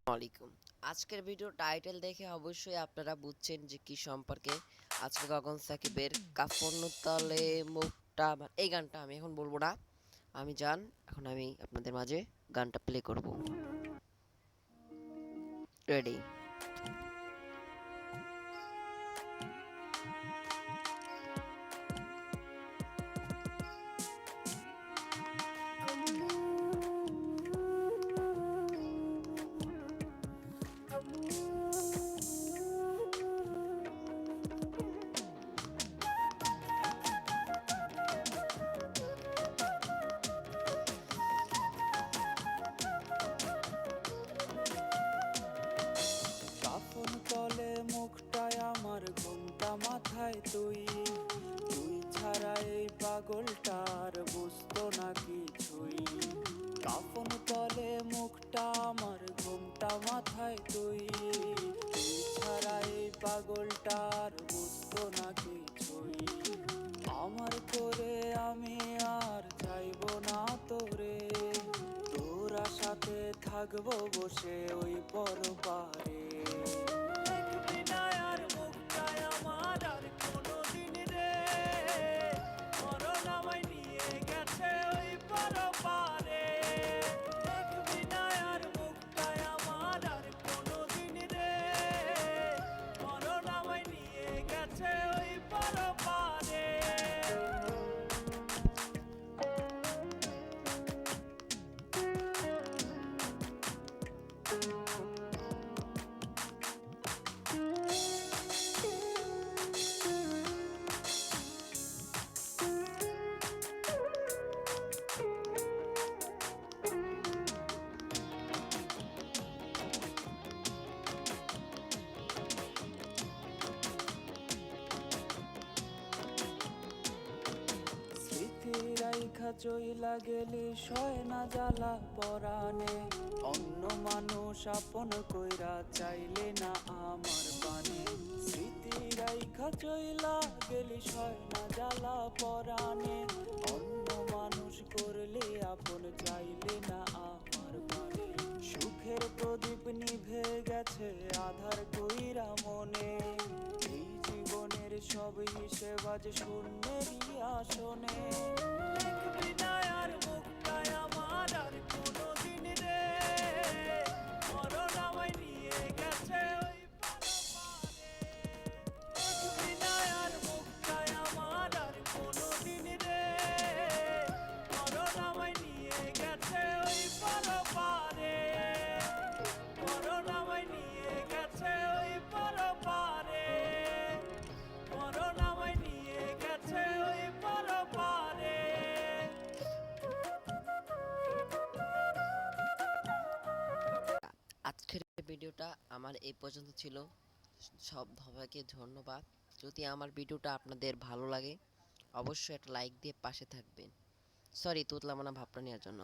আলাইকুম। আজকের video title দেখে অবশ্যই আপনারা বুঝছেন যে কি সম্পর্কে। আজকে গগন সাকিবের কাফন তলে মুখটা আমার, এই গানটা আমি এখন বলবো না। এখন আমি আপনাদের মাঝে গানটা প্লে করব। রেডি? কাফন তলে মুখটায় আমার, ঘুমটা মাথায় তুই। তুই ছাড়া এই পাগলটার বুঝতো না কিছুই। কাফন তলে মুখটা আমার, ঘুমটা মাথায় তুই। তুই ছাড়া এই পাগলটার বুঝতো না কিছুই। আমার করে আমি আর চাইবো না তোরে, তোরা সাথে থাকবো বসে ওই পরপারে। দেখবি না আর মুখটায় আমার আর কোনোদিন রে, মরণ আমায় নিয়ে গেছে ওই পরপারে। দেখবি না আর মুখটায় আমার আর কোনোদিন রে, মরণ আমায় নিয়ে গেছে ওই পরপারে। স্মৃতি রাইখা চইলা গেলি সয় না জ্বালা পরাণে। অন্য মানুষ আপন কইরা চাইলে না আমার পানে। স্মৃতি রাইখা চইলা গেলি সয় না জ্বালা পরাণে। অন্য মানুষ করলে আপন চাইলে না আমার পানে। সুখের প্রদীপ নিভে গেছে আধার কইরা মনে। এই জীবনের সব হিসেব আজ শূন্যেরই আসনে। দেখবি না আর মুখটায় আমার আর কোনোদিন রে, মরণ আমায় নিয়ে গেছে ওই পরপারে। দেখবি না আর মুখটায় আমার আর কোনোদিন রে, মরণ আমায় নিয়ে গেছে ওই পরপারে। মরণ আমায় নিয়ে গেছে ওই পরপারে। মরণ আমায় নিয়ে গেছে ওই পরপারে। আজকের ভিডিওটা আমার এই পর্যন্ত ছিল। সব সবাইকে ধন্যবাদ। যদি আমার ভিডিওটা আপনাদের ভালো লাগে অবশ্যই একটা লাইক দিয়ে পাশে থাকবেন। সরি তুতলামানা ভাবটা নেওয়ার জন্য।